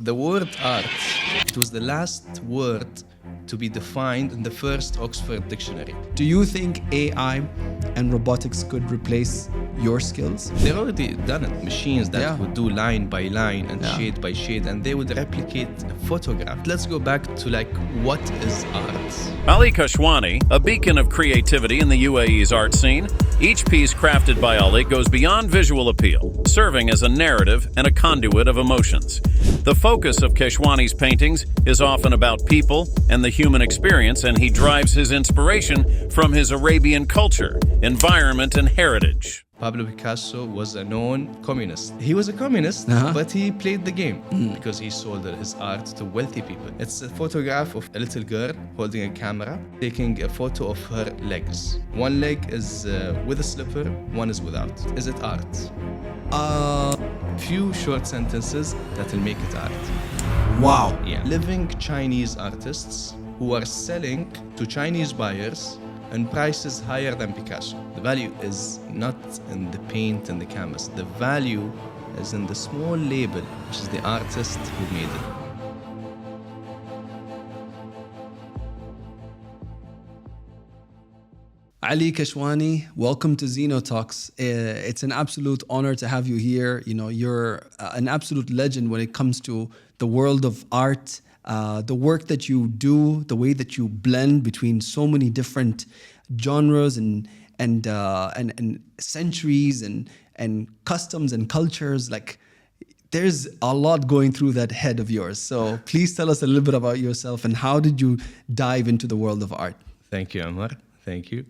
The word art, it was the last word to be defined in the first Oxford Dictionary. Do you think AI and robotics could replace your skills? They've already done it. Machines that Yeah. would do line by line and Yeah. shade by shade, and they would replicate a photograph. Let's go back to what is art? Ali Kashwani, a beacon of creativity in the UAE's art scene. Each piece crafted by Ali goes beyond visual appeal, serving as a narrative and a conduit of emotions. The focus of Kashwani's paintings is often about people and the human experience, and he drives his inspiration from his Arabian culture, environment, and heritage. Pablo Picasso was a known communist. He was a communist, but he played the game because he sold his art to wealthy people. It's a photograph of a little girl holding a camera, taking a photo of her legs. One leg is with a slipper, one is without. Is it art? Few short sentences that will make it art. Wow. Yeah. Living Chinese artists who are selling to Chinese buyers and prices higher than Picasso. The value is not in the paint and the canvas. The value is in the small label, which is the artist who made it. Ali Kashwani, welcome to Xenotalks. It's an absolute honor to have you here. You know, you're an absolute legend when it comes to the world of art, the work that you do, the way that you blend between so many different genres and centuries and customs and cultures. Like, there's a lot going through that head of yours. So please tell us a little bit about yourself and how did you dive into the world of art? Thank you, Amar. Thank you.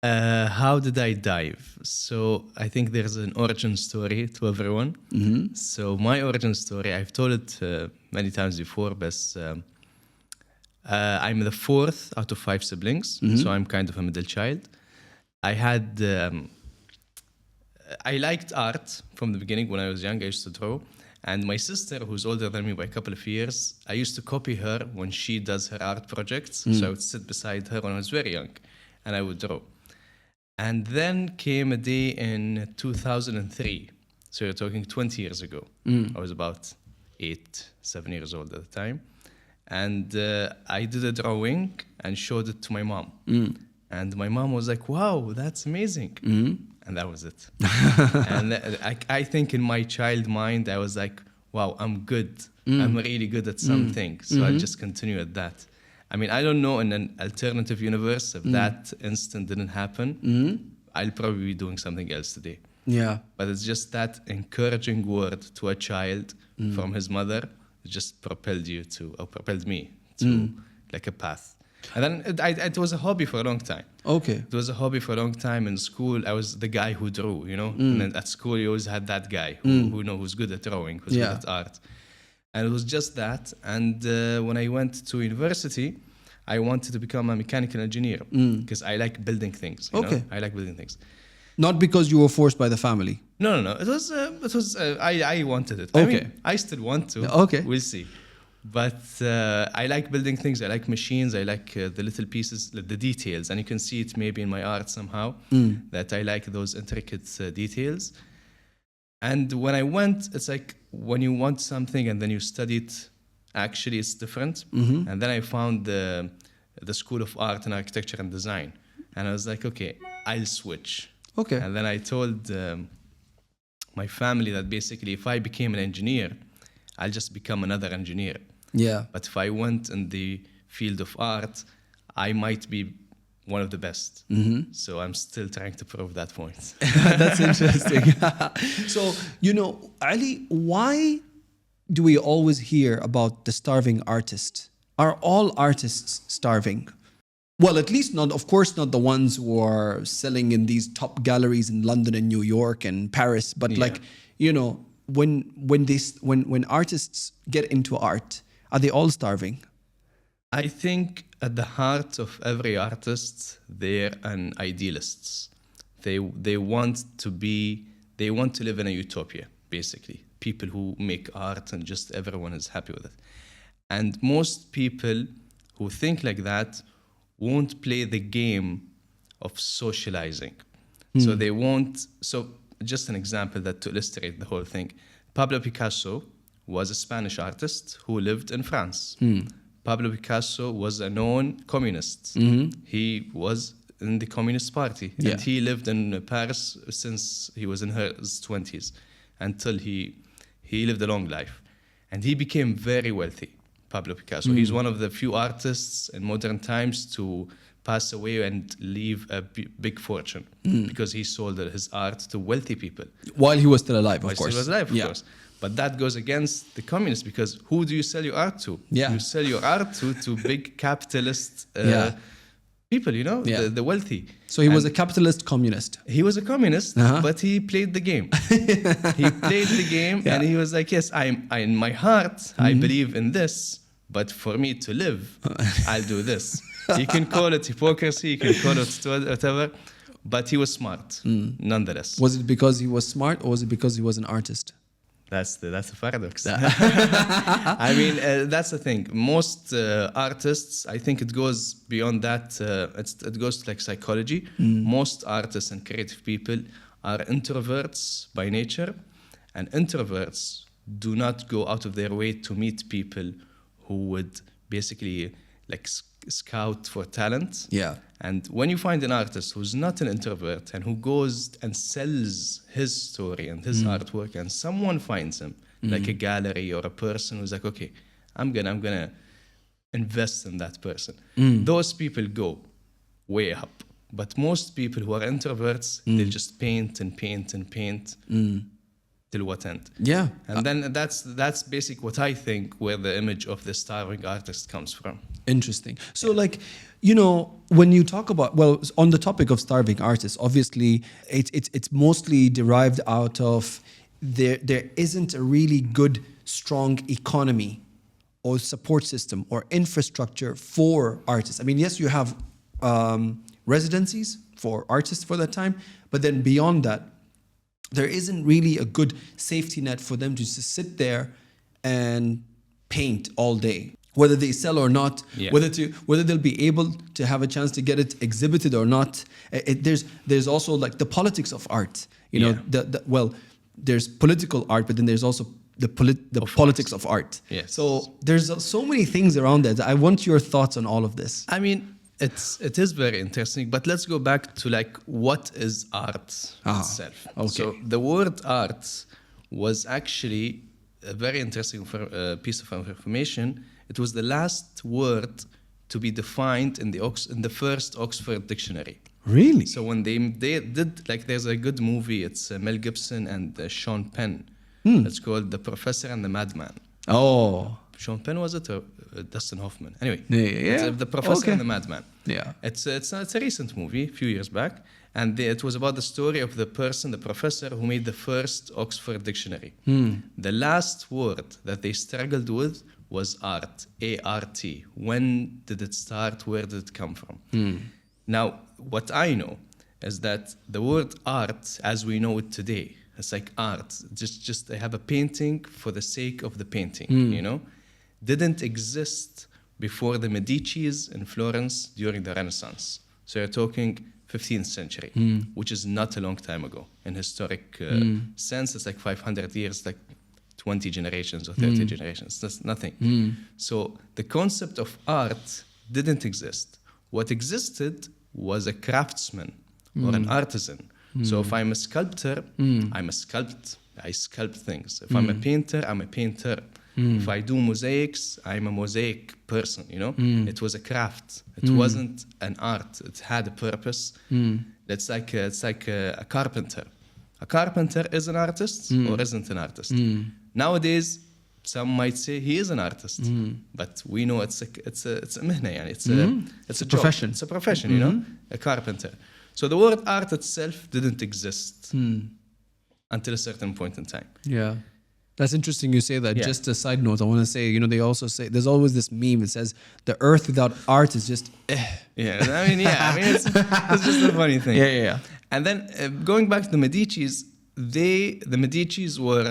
How did I dive? So I think there's an origin story to everyone. Mm-hmm. So my origin story, I've told it many times before, but I'm the fourth out of 5 siblings, so I'm kind of a middle child. I liked art from the beginning. When I was young, I used to draw. And my sister, who's older than me by a couple of years, I used to copy her when she does her art projects. So I would sit beside her when I was very young, and I would draw. And then came a day in 2003. So you're talking 20 years ago. I was about 7 years old at the time. And I did a drawing and showed it to my mom. And my mom was like, wow, that's amazing. And that was it. And I think in my child mind, I was like, wow, I'm good. I'm really good at something. So I'll just continue at that. I mean, I don't know in an alternative universe if that instant didn't happen, I'll probably be doing something else today. Yeah. But it's just that encouraging word to a child from his mother just propelled me to like a path. And then it was a hobby for a long time. Okay. It was a hobby for a long time. In school, I was the guy who drew, you know? And then at school, you always had that guy who's good at drawing, who's good at art. And it was just that. And when I went to university, I wanted to become a mechanical engineer because I like building things. You know? I like building things. Not because you were forced by the family. No. It was. I wanted it. Okay. I mean, I still want to. Okay. We'll see. But I like building things. I like machines. I like the little pieces, the details. And you can see it maybe in my art somehow that I like those intricate details. And when I went, it's like when you want something and then you study it, actually it's different. And then I found the School of Art and Architecture and Design. And I was like, okay, I'll switch. Okay. And then I told my family that basically if I became an engineer, I'll just become another engineer. Yeah. But if I went in the field of art, I might be one of the best. So I'm still trying to prove that point. That's interesting. So, you know, Ali, why do we always hear about the starving artist? Are all artists starving? Well, at least not, of course, not the ones who are selling in these top galleries in London and New York and Paris, but like, you know, when artists get into art, are they all starving? I think at the heart of every artist, they're an idealists. They want to live in a utopia, basically. People who make art and just everyone is happy with it. And most people who think like that won't play the game of socializing. So just an example that to illustrate the whole thing. Pablo Picasso was a Spanish artist who lived in France. Pablo Picasso was a known communist. He was in the Communist Party. Yeah. And he lived in Paris since he was in his 20s until he lived a long life. And he became very wealthy, Pablo Picasso. He's one of the few artists in modern times to pass away and leave a big fortune because he sold his art to wealthy people. While he was still alive, of While course. he was alive, of course. But that goes against the communists because who do you sell your art to? Yeah. You sell your art to big capitalist people, you know, Yeah. the wealthy. So he was a capitalist communist. He was a communist, but he played the game. He played the game, and he was like, yes, I in my heart, I believe in this, but for me to live, I'll do this. You can call it hypocrisy, you can call it whatever, but he was smart, nonetheless. Was it because he was smart, or was it because he was an artist? That's the paradox. I mean, that's the thing. Most artists, I think it goes beyond that. It goes to like psychology. Most artists and creative people are introverts by nature, and introverts do not go out of their way to meet people who would basically like scout for talent. Yeah. And when you find an artist who's not an introvert and who goes and sells his story and his artwork, and someone finds him, like a gallery or a person who's like, okay, I'm gonna invest in that person. Those people go way up. But most people who are introverts, they'll just paint and paint and paint till what end? Yeah. And then that's basic what I think where the image of the starving artist comes from. Interesting. So like, you know, when you talk about, well, on the topic of starving artists, obviously it's mostly derived out of there isn't a really good, strong economy or support system or infrastructure for artists. I mean, yes, you have residencies for artists for that time, but then beyond that, there isn't really a good safety net for them to just sit there and paint all day, whether they sell or not, whether they'll be able to have a chance to get it exhibited or not. There's also like the politics of art. You know, well, there's political art, but then there's also the politics of art. Yes. So there's so many things around that. I want your thoughts on all of this. I mean, it is very interesting, but let's go back to like what is art itself. Okay. So the word art was actually a very interesting piece of information. It was the last word to be defined in the first Oxford Dictionary. Really? So when they did, like, there's a good movie. It's Mel Gibson and Sean Penn. It's called The Professor and the Madman. Oh. Sean Penn, was it, or Dustin Hoffman? Anyway, Yeah. it's The Professor and the Madman. Yeah. It's a recent movie, a few years back, and it was about the story of the professor who made the first Oxford Dictionary. The last word that they struggled with was art, A-R-T. When did it start? Where did it come from? Now, what I know is that the word art, as we know it today, it's like art. Just they have a painting for the sake of the painting, you know? Didn't exist before the Medicis in Florence during the Renaissance. So you're talking 15th century, which is not a long time ago. In historic sense, it's like 500 years, like 20 generations or 30 generations. That's nothing. So the concept of art didn't exist. What existed was a craftsman or an artisan. So if I'm a sculptor, I sculpt things. If I'm a painter, I'm a painter. If I do mosaics, I'm a mosaic person, you know? It was a craft. It wasn't an art. It had a purpose. It's like a carpenter. A carpenter is an artist or isn't an artist. Nowadays, some might say he is an artist, but we know it's a mihna, yani. It's a job. Profession. It's a profession, you know, a carpenter. So the word art itself didn't exist until a certain point in time. Yeah. That's interesting you say that. Yeah. Just a side note, I want to say, you know, they also say, there's always this meme that says, the earth without art is just Yeah, I mean, it's just a funny thing. Yeah. And then going back to the Medicis, the Medicis were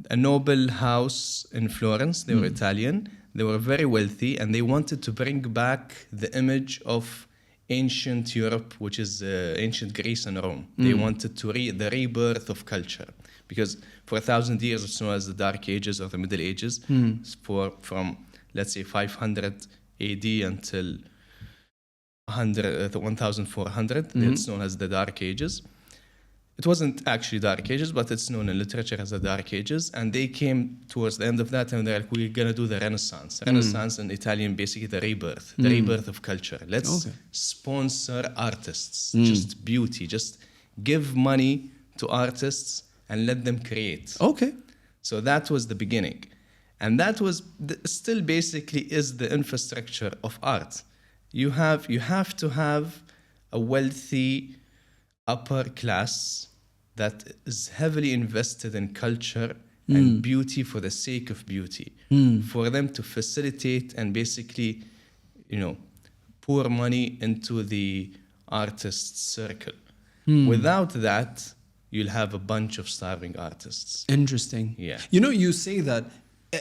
a noble house in Florence. They were Italian. They were very wealthy, and they wanted to bring back the image of ancient Europe, which is ancient Greece and Rome. They wanted the rebirth of culture. because for 1,000 years it's known as the Dark Ages or the Middle Ages. From let's say 500 AD until 1400, it's known as the Dark Ages. It wasn't actually Dark Ages, but it's known in literature as the Dark Ages. And they came towards the end of that, and they're like, we're going to do the Renaissance. Renaissance in Italian, basically the rebirth of culture. Let's sponsor artists, just beauty, just give money to artists and let them create. Okay. So that was the beginning. And that was still basically is the infrastructure of art. You have to have a wealthy upper class that is heavily invested in culture and beauty for the sake of beauty, for them to facilitate and basically, pour money into the artist's circle. Without that, you'll have a bunch of starving artists. Interesting. Yeah. You say that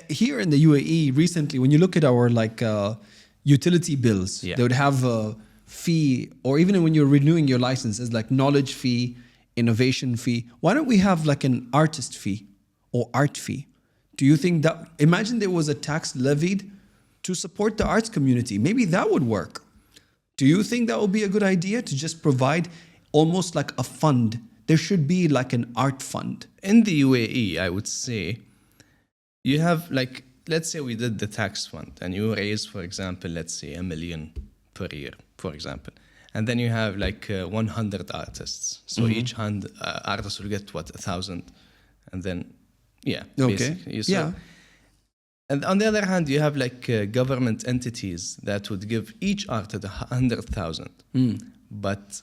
here in the UAE recently, when you look at our utility bills, they would have a fee, or even when you're renewing your license, it's like knowledge fee, innovation fee. Why don't we have like an artist fee or art fee? Do you think that, imagine there was a tax levied to support the arts community, maybe that would work. Do you think that would be a good idea to just provide almost like a fund? There should be like an art fund. In the UAE, I would say, you have like, let's say we did the tax fund and you raise, for example, let's say $1 million per year, for example. And then you have like 100 artists. So each artist will get 1,000. And then, basically. So, and on the other hand, you have like government entities that would give each artist 100,000, but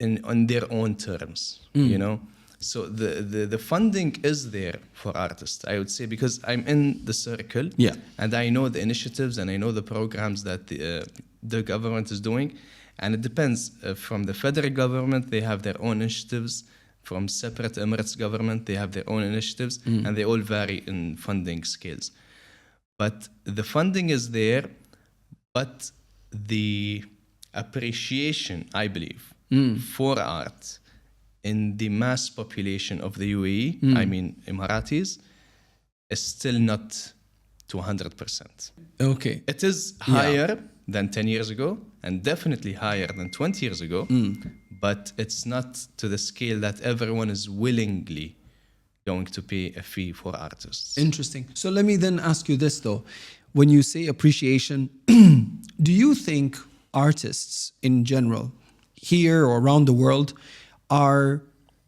on their own terms, So the funding is there for artists, I would say, because I'm in the circle, and I know the initiatives and I know the programs that the government is doing, and it depends. From the federal government, they have their own initiatives. From separate Emirates government, they have their own initiatives, and they all vary in funding scales. But the funding is there, but the appreciation, I believe, for art in the mass population of the UAE, I mean Emiratis, is still not to 100%. Okay. It is higher than 10 years ago and definitely higher than 20 years ago, but it's not to the scale that everyone is willingly going to pay a fee for artists. Interesting. So let me then ask you this though. When you say appreciation, do you think artists in general, here or around the world, are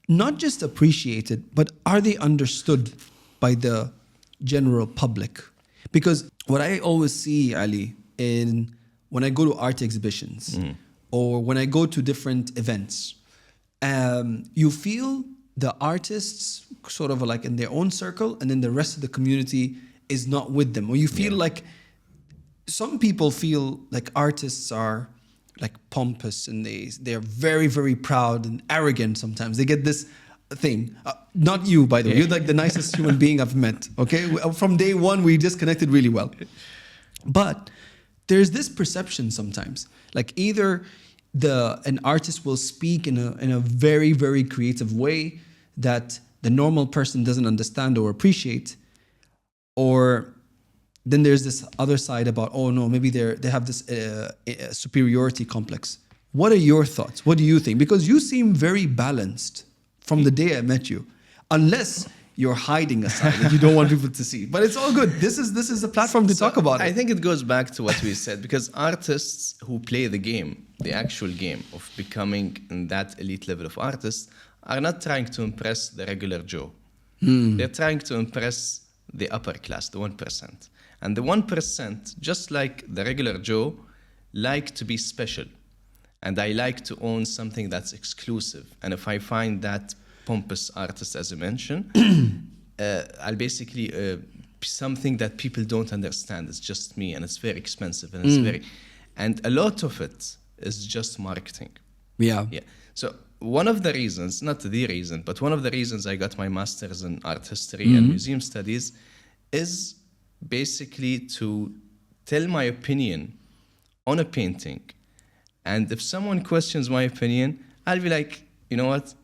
not just appreciated, but are they understood by the general public? Because what I always see, Ali, when I go to art exhibitions or when I go to different events, you feel the artists sort of like in their own circle, and then the rest of the community is not with them. Or you feel like some people feel like artists are like pompous and they're very, very proud and arrogant sometimes. They get this thing. Not you, by the way. You're like the nicest human being I've met. Okay? From day one, we just connected really well. But there's this perception sometimes. Like either an artist will speak in a very, very creative way that the normal person doesn't understand or appreciate, or then there's this other side about, oh no, maybe they have this superiority complex. What are your thoughts? What do you think? Because you seem very balanced from the day I met you, unless you're hiding a side that you don't want people to see. But it's all good. This is a platform to talk about it. I think it goes back to what we said, because artists who play the game, the actual game of becoming in that elite level of artists, are not trying to impress the regular Joe. They're trying to impress the upper class, the 1%. And the 1%, just like the regular Joe, like to be special. And I like to own something that's exclusive. And if I find that pompous artist, as I mentioned, I'll basically something that people don't understand. It's just me, and it's very expensive, and it's and a lot of it is just marketing. Yeah. So one of the reasons, not the reason, but one of the reasons I got my master's in art history and museum studies is basically to tell my opinion on a painting. And if someone questions my opinion, I'll be like, you know what?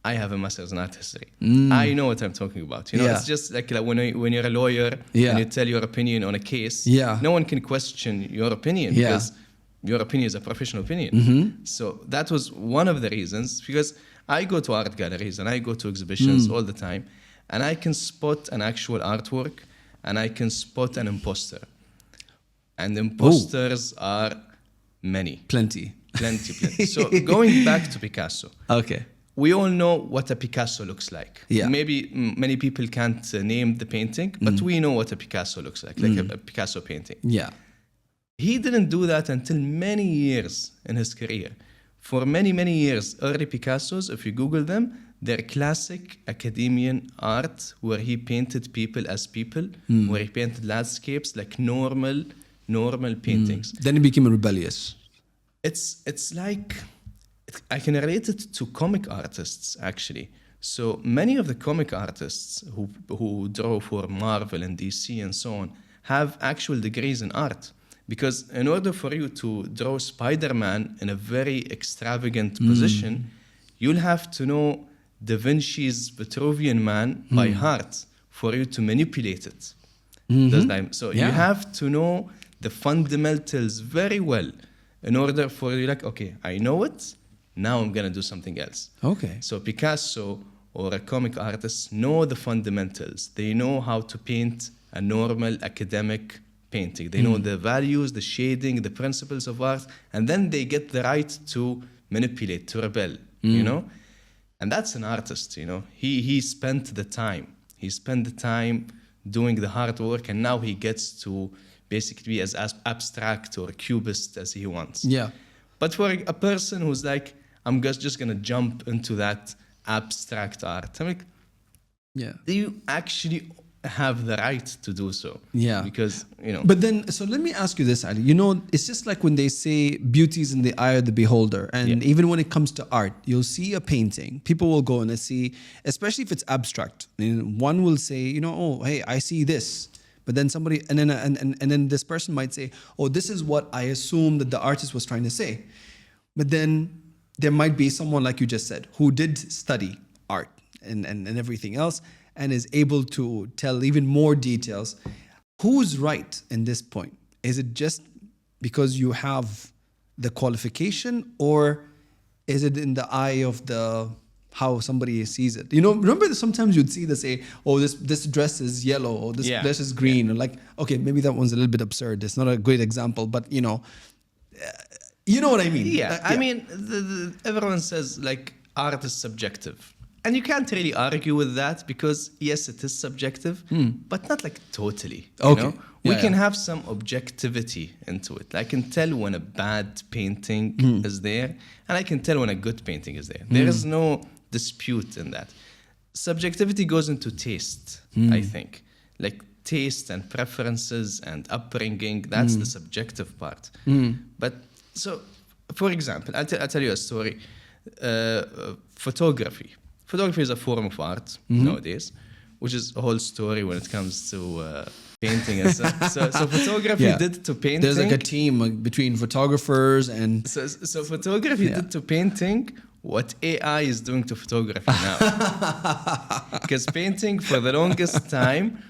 I have a master's in art history. I know what I'm talking about. You know, Yeah. it's just like when you're a lawyer Yeah. and you tell your opinion on a case, Yeah. no one can question your opinion Yeah. because your opinion is a professional opinion. So that was one of the reasons, because I go to art galleries and I go to exhibitions all the time, and I can spot an actual artwork and I can spot an imposter. And imposters are many. Plenty. Plenty. So going back to Picasso. Okay. We all know what a Picasso looks like. Yeah. Maybe many people can't name the painting, but we know what a Picasso looks like a Picasso painting. Yeah. He didn't do that until many years in his career. For many, many years, early Picassos, if you Google them, they're classic academician art where he painted people as people, where he painted landscapes like normal paintings. Then he became rebellious. It's like, I can relate it to comic artists, actually. So many of the comic artists who draw for Marvel and DC and so on have actual degrees in art. Because in order for you to draw Spider-Man in a very extravagant position, you'll have to know Da Vinci's Vitruvian Man by heart for you to manipulate it. So you have to know the fundamentals very well in order for you, like, okay, I know it, now I'm going to do something else. Okay. So Picasso or a comic artist know the fundamentals. They know how to paint a normal academic painting. They know the values, the shading, the principles of art, and then they get the right to manipulate, to rebel, you know? And that's an artist, you know? He spent the time. He spent the time doing the hard work, and now he gets to basically be as abstract or cubist as he wants. Yeah. But for a person who's like, I'm just going to jump into that abstract art, I'm like, Yeah. do you actually have the right to do so? Yeah. Because, you know. But then, so let me ask you this, Ali. You know, it's just like when they say beauty is in the eye of the beholder. And even when it comes to art, you'll see a painting. People will go and they see, especially if it's abstract. One will say, you know, oh, hey, I see this. But then somebody, and then this person might say, oh, this is what I assume that the artist was trying to say. But then there might be someone, like you just said, who did study art and everything else, and is able to tell even more details. Who's right in this point? Is it just because you have the qualification, or is it in the eye of how somebody sees it? You know, remember that sometimes you'd see say, oh, this dress is yellow, or this dress is green, or like, okay, maybe that one's a little bit absurd. It's not a great example, but you know what I mean? Yeah, I mean, everyone says like art is subjective. And you can't really argue with that because, yes, it is subjective, but not like totally. Okay. You know? We can have some objectivity into it. I can tell when a bad painting is there, and I can tell when a good painting is there. There is no dispute in that. Subjectivity goes into taste, I think. Like taste and preferences and upbringing, that's the subjective part. But so, for example, I'll tell you a story. Photography. Photography is a form of art nowadays, which is a whole story when it comes to painting and stuff. So photography did to painting. There's like a team between photographers and... So photography did to painting what AI is doing to photography now. Because painting for the longest time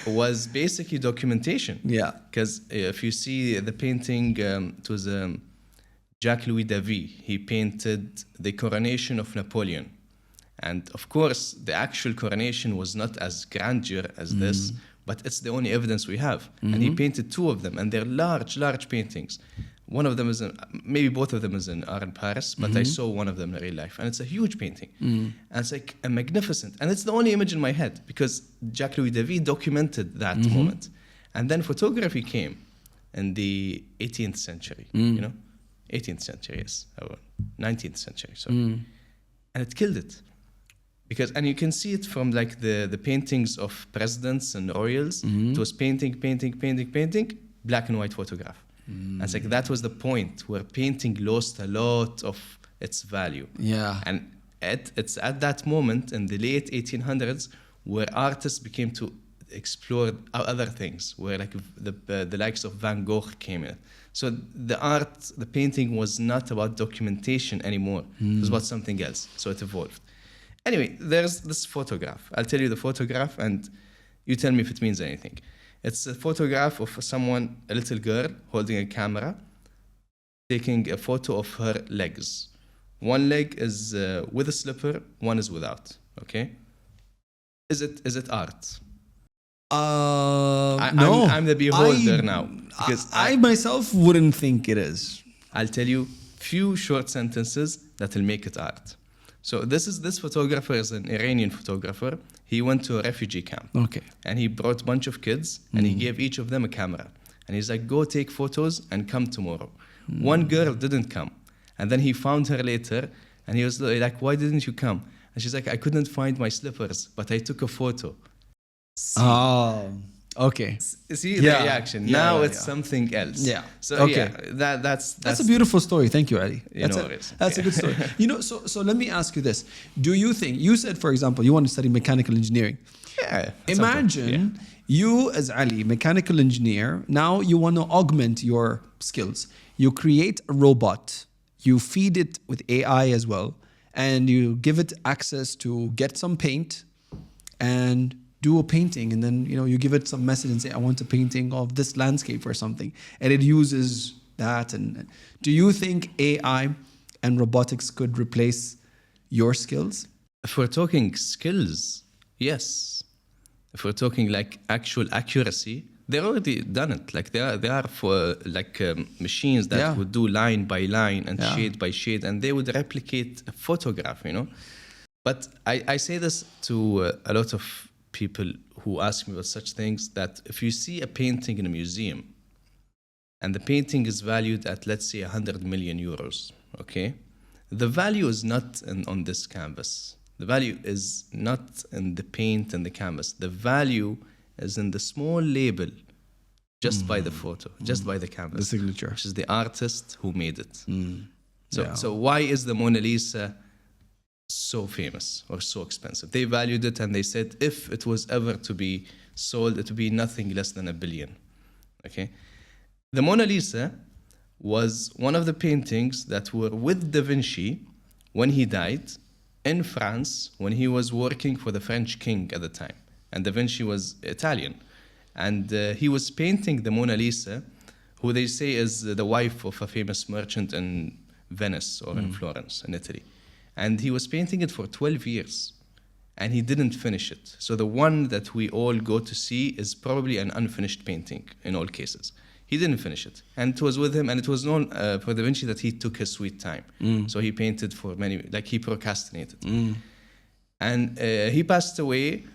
was basically documentation. Yeah. Because if you see the painting, it was Jacques-Louis David. He painted the coronation of Napoleon. And of course, the actual coronation was not as grandeur as this, but it's the only evidence we have. And he painted two of them, and they're large paintings. One of them is, maybe both of them are in Paris, but I saw one of them in real life. And it's a huge painting. And it's like a magnificent. And it's the only image in my head because Jacques-Louis David documented that moment. And then photography came in the 18th century, you know? 18th century, yes. Or 19th century, sorry. And it killed it. Because, and you can see it from like the paintings of presidents and royals. It was painting, black and white photograph. And it's like that was the point where painting lost a lot of its value. Yeah. And it's at that moment in the late 1800s where artists became to explore other things, where like the likes of Van Gogh came in. So the painting was not about documentation anymore. It was about something else. So it evolved. Anyway, there's this photograph. I'll tell you the photograph and you tell me if it means anything. It's a photograph of someone, a little girl, holding a camera, taking a photo of her legs. One leg is with a slipper, one is without. Okay? Is it art? No. I'm the beholder now. Because I myself wouldn't think it is. I'll tell you few short sentences that will make it art. So this photographer is an Iranian photographer. He went to a refugee camp. Okay. And he brought a bunch of kids and he gave each of them a camera. And he's like, go take photos and come tomorrow. One girl didn't come. And then he found her later and he was like, why didn't you come? And she's like, I couldn't find my slippers, but I took a photo. See? Oh, okay. See the reaction. Now it's something else. Yeah. So okay. That's a beautiful story. Thank you, Ali. That's a good story. So let me ask you this. Do you think, you said, for example, you want to study mechanical engineering. Yeah. Imagine you as Ali, mechanical engineer, now you want to augment your skills. You create a robot, you feed it with AI as well, and you give it access to get some paint and do a painting, and then you give it some message and say, I want a painting of this landscape or something, and it uses that. And do you think AI and robotics could replace your skills? If we're talking skills, yes. If we're talking like actual accuracy, they've already done it. Like they are for machines that would do line by line and shade by shade, and they would replicate a photograph. But I say this to a lot of people who ask me about such things, that if you see a painting in a museum and the painting is valued at, let's say, 100 million euros, okay? The value is not on this canvas. The value is not in the paint and the canvas. The value is in the small label just by the photo, just by the canvas. The signature. Which is the artist who made it. So why is the Mona Lisa so famous or so expensive? They valued it and they said if it was ever to be sold, it would be nothing less than $1 billion. Okay, the Mona Lisa was one of the paintings that were with Da Vinci when he died in France when he was working for the French king at the time, and Da Vinci was Italian, and he was painting the Mona Lisa, who they say is the wife of a famous merchant in Venice or in Florence in Italy. And he was painting it for 12 years and he didn't finish it. So the one that we all go to see is probably an unfinished painting in all cases. He didn't finish it. And it was with him, and it was known for Da Vinci that he took his sweet time. So he painted for he procrastinated. And he passed away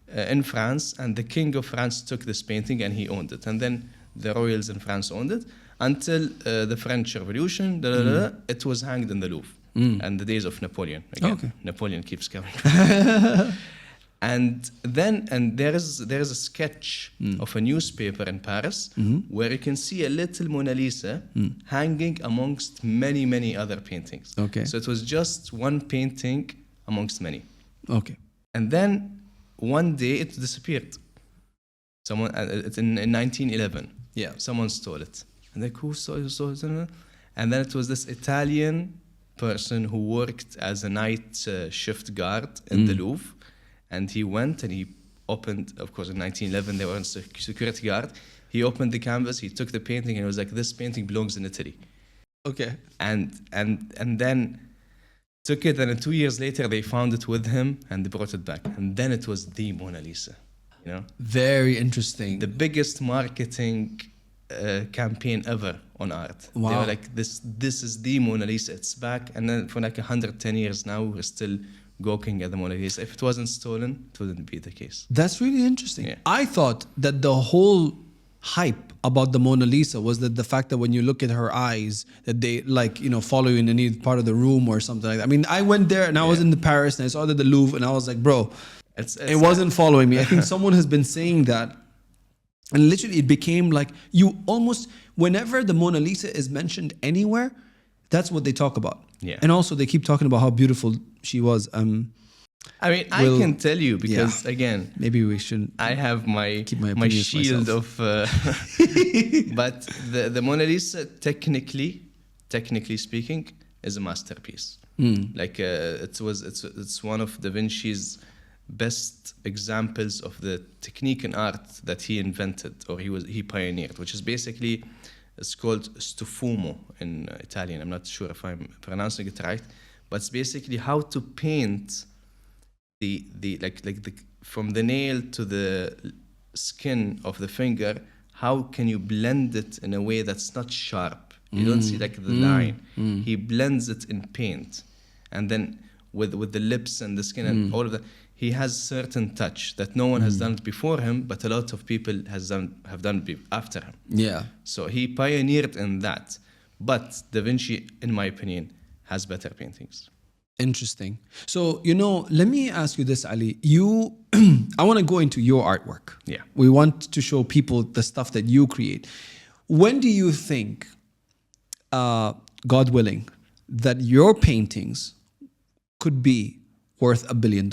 in France, and the king of France took this painting and he owned it. And then the royals in France owned it until the French Revolution, it was hanged in the Louvre. And the days of Napoleon again. Napoleon keeps coming. And there is a sketch of a newspaper in Paris where you can see a little Mona Lisa hanging amongst many other paintings. Okay. So it was just one painting amongst many. Okay. And then one day it disappeared. Someone it's in 1911. Yeah. Someone stole it. And like, who stole it? And then it was this Italian person who worked as a night shift guard in the Louvre, and he went and he opened, of course in 1911 they were on security guard, he opened the canvas, he took the painting and he was like, this painting belongs in Italy. Okay. And then took it, and 2 years later they found it with him and they brought it back, and then it was the Mona Lisa, Very interesting. the biggest marketing campaign ever on art. Wow. They were like, this is the Mona Lisa, it's back. And then for like 110 years now, we're still gawking at the Mona Lisa. If it wasn't stolen, it wouldn't be the case. That's really interesting. Yeah. I thought that the whole hype about the Mona Lisa was that the fact that when you look at her eyes, that they follow you in any part of the room or something like that. I mean, I went there and I was in Paris and I saw the Louvre and I was like, bro, it wasn't following me. I think someone has been saying that. And literally it became like you almost, whenever the Mona Lisa is mentioned anywhere, that's what they talk about. Yeah. And also they keep talking about how beautiful she was. I can tell you because again, maybe we shouldn't. I have my shield myself. But the Mona Lisa, technically speaking, is a masterpiece. Like it's one of Da Vinci's best examples of the technique in art that he invented, or he pioneered, which is basically, it's called stufumo in Italian. I'm not sure if I'm pronouncing it right, but it's basically how to paint the from the nail to the skin of the finger. How can you blend it in a way that's not sharp? You don't see like the line. He blends it in paint, and then with the lips and the skin and all of that, he has certain touch that no one has done it before him, but a lot of people have done it after him. Yeah. So he pioneered in that. But Da Vinci, in my opinion, has better paintings. Interesting. So, let me ask you this, Ali. I want to go into your artwork. Yeah. We want to show people the stuff that you create. When do you think, God willing, that your paintings could be worth $1 billion?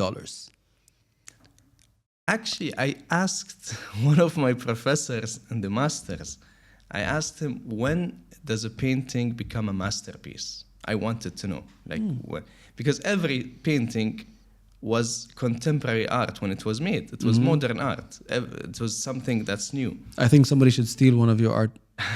Actually, I asked one of my professors in the masters, I asked him, when does a painting become a masterpiece? I wanted to know, because every painting was contemporary art when it was made. It was modern art. It was something that's new. I think somebody should steal one of your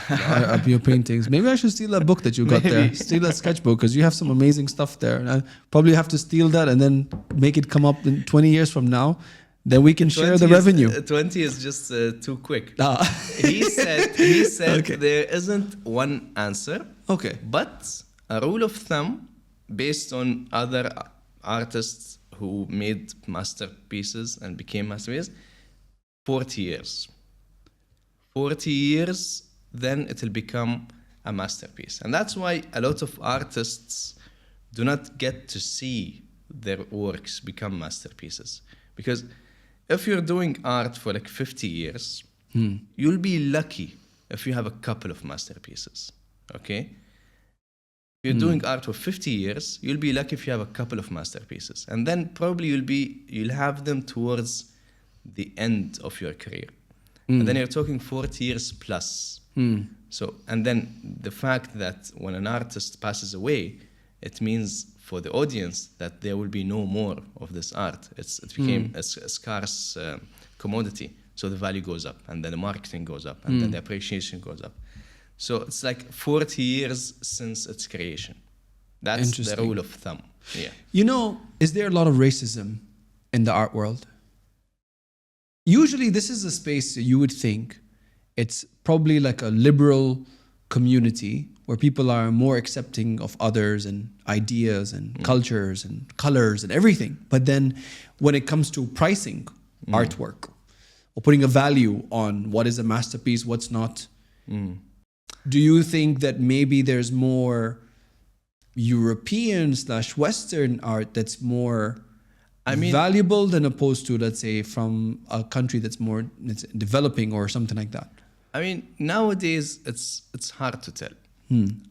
of your paintings. Maybe I should steal that book that you got there. Steal that sketchbook, because you have some amazing stuff there. And I probably have to steal that and then make it come up in 20 years from now. Then we can share the revenue. 20 is just too quick. Ah. He said Okay. there isn't one answer. Okay. But a rule of thumb, based on other artists who made masterpieces and became masterpieces, 40 years. 40 years, then it will become a masterpiece. And that's why a lot of artists do not get to see their works become masterpieces. Because if you're doing art for like 50 years, you'll be lucky if you have a couple of masterpieces, okay? If you're doing art for 50 years, you'll be lucky if you have a couple of masterpieces. And then probably you'll have them towards the end of your career. And then you're talking 40 years plus. So, and then the fact that when an artist passes away, it means for the audience that there will be no more of this art. It became a scarce commodity. So the value goes up, and then the marketing goes up, and then the appreciation goes up. So it's like 40 years since its creation. That's the rule of thumb. Yeah. Is there a lot of racism in the art world? Usually this is a space that you would think it's probably like a liberal community where people are more accepting of others and ideas and cultures and colors and everything. But then when it comes to pricing artwork or putting a value on what is a masterpiece, what's not, do you think that maybe there's more European/Western art that's more valuable than opposed to, let's say, from a country that's more developing or something like that? I mean, nowadays it's hard to tell.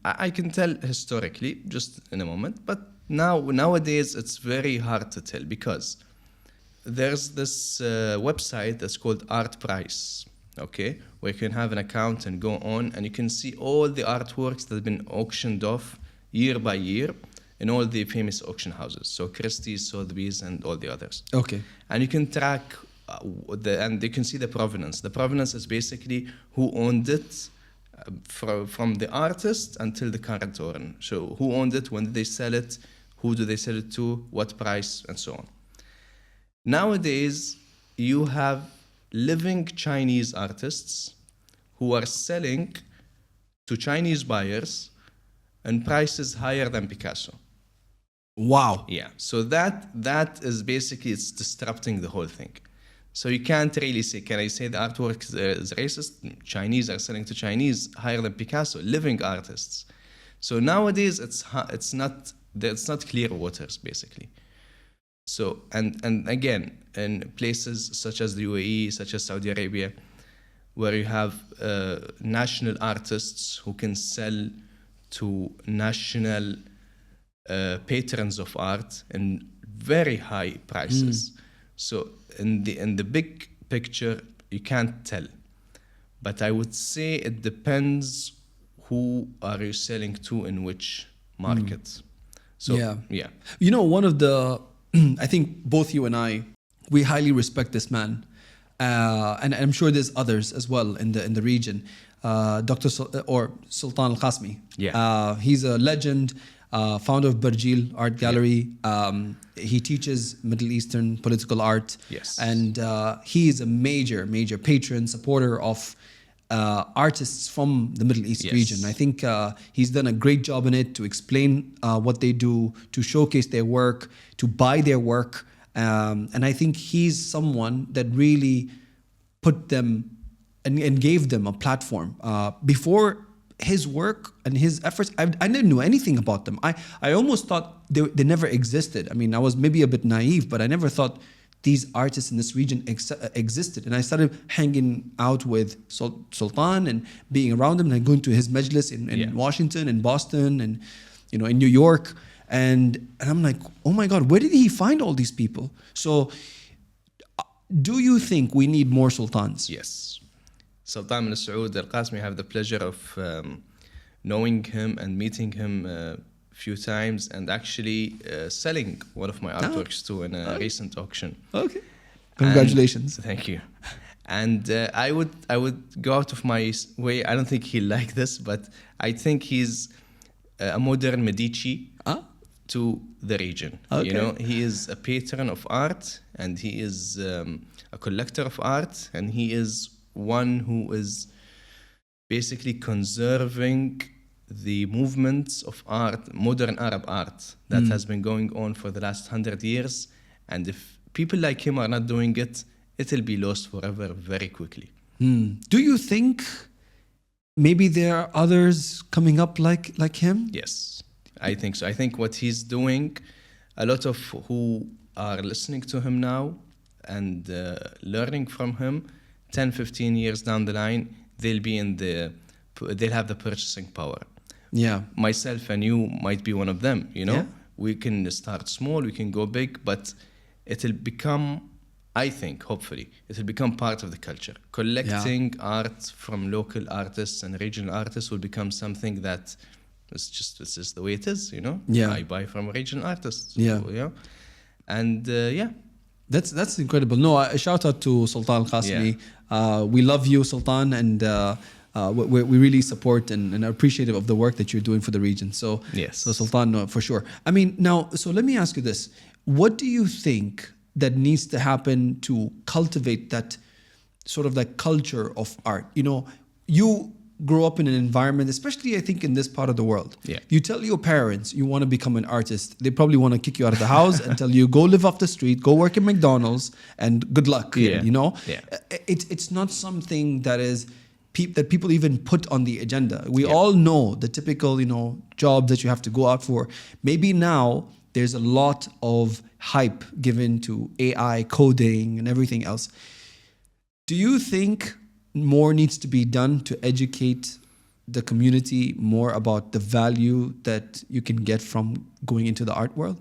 I can tell historically, just in a moment, but nowadays it's very hard to tell because there's this website that's called Art Price, okay, where you can have an account and go on, and you can see all the artworks that have been auctioned off year by year in all the famous auction houses, so Christie's, Sotheby's, and all the others. Okay. And you can track and you can see the provenance. The provenance is basically who owned it from the artist until the current owner. So who owned it, when did they sell it, who do they sell it to, what price, and so on. Nowadays, you have living Chinese artists who are selling to Chinese buyers and prices higher than Picasso. Wow. Yeah. So that is basically, it's disrupting the whole thing. So you can't really say, can I say the artwork is racist? Chinese are selling to Chinese higher than Picasso, living artists. So nowadays it's not clear waters basically. So and again, in places such as the UAE, such as Saudi Arabia, where you have national artists who can sell to national patrons of art in very high prices. So in the big picture, you can't tell. But I would say it depends who are you selling to in which market. So, yeah. You know, one of the, I think both you and I, we highly respect this man. And I'm sure there's others as well in the region. Or Sultan Al-Qasmi. Yeah. He's a legend, founder of Barjil Art Gallery. He teaches Middle Eastern political art. Yes. And he is a major patron, supporter of artists from the Middle East region. I think he's done a great job in it to explain what they do, to showcase their work, to buy their work. And I think he's someone that really put them and gave them a platform. Before his work and his efforts, I didn't know anything about them. I almost thought they never existed. I mean, I was maybe a bit naive, but I never thought these artists in this region existed. And I started hanging out with Sultan and being around him, and going to his majlis in Washington and Boston and, you know, in New York. And I'm like, oh my God, where did he find all these people? So do you think we need more sultans? Yes. Sultan bin Saud Al-Qasmi, I have the pleasure of knowing him and meeting him a few times, and actually selling one of my artworks too in a recent auction. Okay. Congratulations. And, thank you. And I would go out of my way. I don't think he'll like this, but I think he's a modern Medici to the region. Okay. You know, he is a patron of art, and he is a collector of art, and he is one who is basically conserving the movements of art, modern Arab art, that has been going on for the last 100 years. And if people like him are not doing it, it'll be lost forever very quickly. Do you think maybe there are others coming up like him? Yes, I think so. I think what he's doing, a lot of who are listening to him now and learning from him, 10, 15 years down the line, they'll have the purchasing power. Yeah. Myself and you might be one of them, you know? Yeah. We can start small, we can go big, but it'll become, I think, hopefully, it'll become part of the culture. Collecting art from local artists and regional artists will become something that it's just the way it is, you know? Yeah. I buy from regional artists. Yeah. You know? And That's incredible. No, a shout out to Sultan Al-Qasmi. We love you, Sultan, and we really support and are appreciative of the work that you're doing for the region. So, yes. So Sultan, no, for sure. I mean, now, so let me ask you this. What do you think that needs to happen to cultivate that sort of like culture of art? You know, you grow up in an environment, especially I think in this part of the world. Yeah. You tell your parents you want to become an artist, they probably want to kick you out of the house and tell you go live off the street, go work at McDonald's, and good luck. Yeah. You know, Yeah. It's not something that is that people even put on the agenda. We all know the typical, you know, jobs that you have to go out for. Maybe now there's a lot of hype given to AI, coding, and everything else. Do you think more needs to be done to educate the community more about the value that you can get from going into the art world?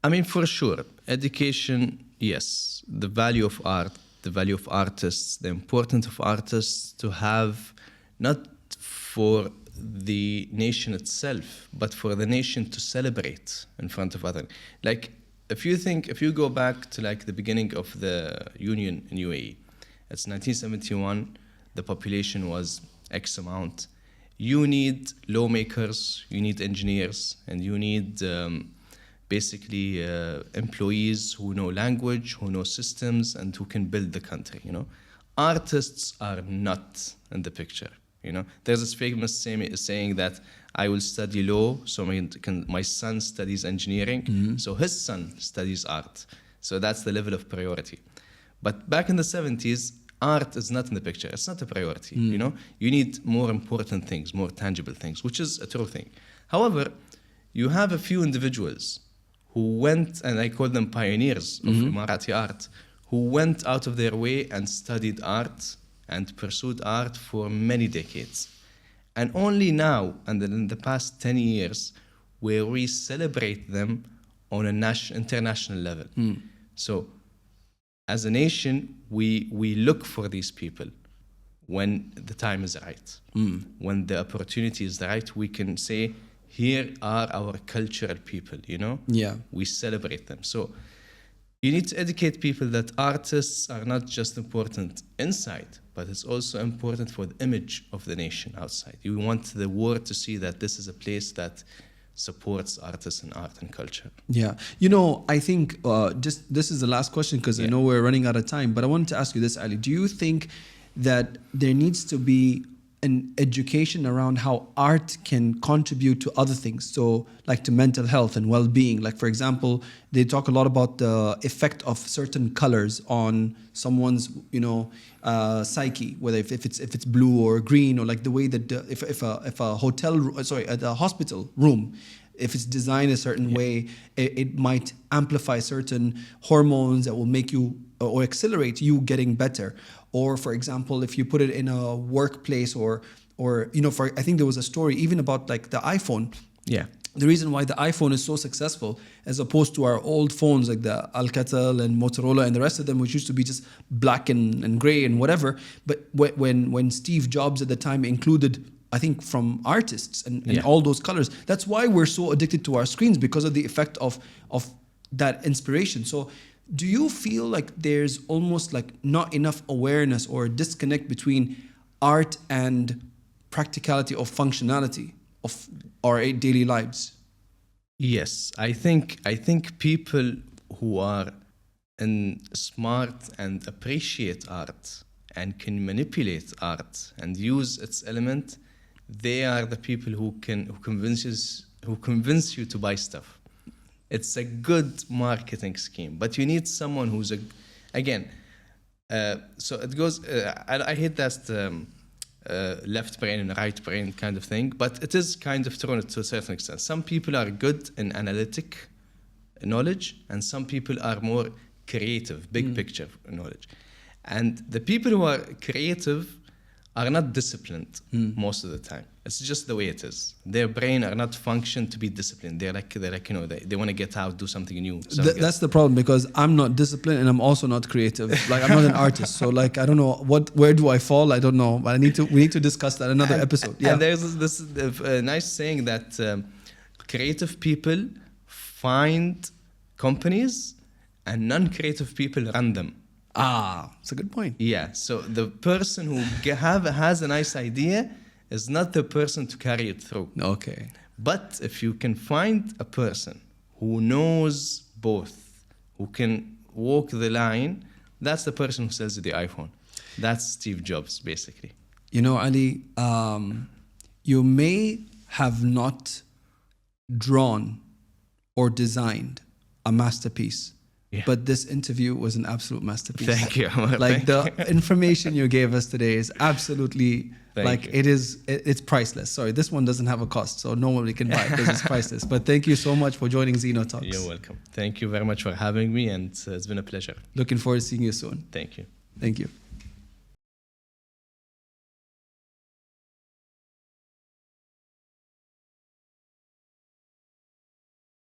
I mean, for sure, education, yes. The value of art, the value of artists, the importance of artists to have, not for the nation itself, but for the nation to celebrate in front of others. Like, if you go back to like the beginning of the union in UAE, it's 1971, the population was X amount. You need lawmakers, you need engineers, and you need basically employees who know language, who know systems, and who can build the country, you know. Artists are not in the picture, you know. There's this famous saying that I will study law, so my son studies engineering, so his son studies art. So that's the level of priority. But back in the 70s, art is not in the picture. It's not a priority, you know? You need more important things, more tangible things, which is a true thing. However, you have a few individuals who went, and I call them pioneers of Emirati art, who went out of their way and studied art and pursued art for many decades. And only now, and in the past 10 years, where we celebrate them on an international level. So, as a nation, we look for these people when the time is right. When the opportunity is right, we can say, here are our cultural people, you know? Yeah. We celebrate them. So you need to educate people that artists are not just important inside, but it's also important for the image of the nation outside. You want the world to see that this is a place that supports artists and art and culture. Yeah. You know, I think just this is the last question because I know we're running out of time, but I wanted to ask you this, Ali. Do you think that there needs to be an education around how art can contribute to other things, so like to mental health and well-being? Like, for example, they talk a lot about the effect of certain colors on someone's, you know, psyche, whether if it's blue or green, or like the way that if a a hospital room, if it's designed a certain way, it might amplify certain hormones that will make you or accelerate you getting better. Or, for example, if you put it in a workplace or you know, I think there was a story even about like the iPhone. Yeah. The reason why the iPhone is so successful as opposed to our old phones like the Alcatel and Motorola and the rest of them, which used to be just black and gray and whatever. But when Steve Jobs at the time included, I think, from artists and all those colors, that's why we're so addicted to our screens, because of the effect of that inspiration. So do you feel like there's almost like not enough awareness or a disconnect between art and practicality or functionality of our daily lives? Yes, I think people who are smart and appreciate art and can manipulate art and use its element, they are the people who convince you to buy stuff. It's a good marketing scheme, but you need someone who's so it goes. I hate that left brain and right brain kind of thing, but it is kind of true to a certain extent. Some people are good in analytic knowledge, and some people are more creative, big picture knowledge. And the people who are creative are not disciplined most of the time. It's just the way it is. Their brain are not functioned to be disciplined. They're like you know, they want to get out, do something new. That's the problem, because I'm not disciplined and I'm also not creative. Like, I'm not an artist, so like I don't know where do I fall. I don't know, but we need to discuss that another episode. Yeah. And there's this nice saying that creative people find companies and non-creative people run them. It's a good point. Yeah, so the person who has a nice idea is not the person to carry it through. Okay. But if you can find a person who knows both, who can walk the line, that's the person who sells the iPhone. That's Steve Jobs, basically. You know, Ali, you may have not drawn or designed a masterpiece, but this interview was an absolute masterpiece. Thank you. Like, the information you gave us today is absolutely it's priceless. Sorry, this one doesn't have a cost, so no one can buy it because it's priceless. But thank you so much for joining Zeno Talks. You're welcome. Thank you very much for having me, and it's been a pleasure. Looking forward to seeing you soon. Thank you. Thank you.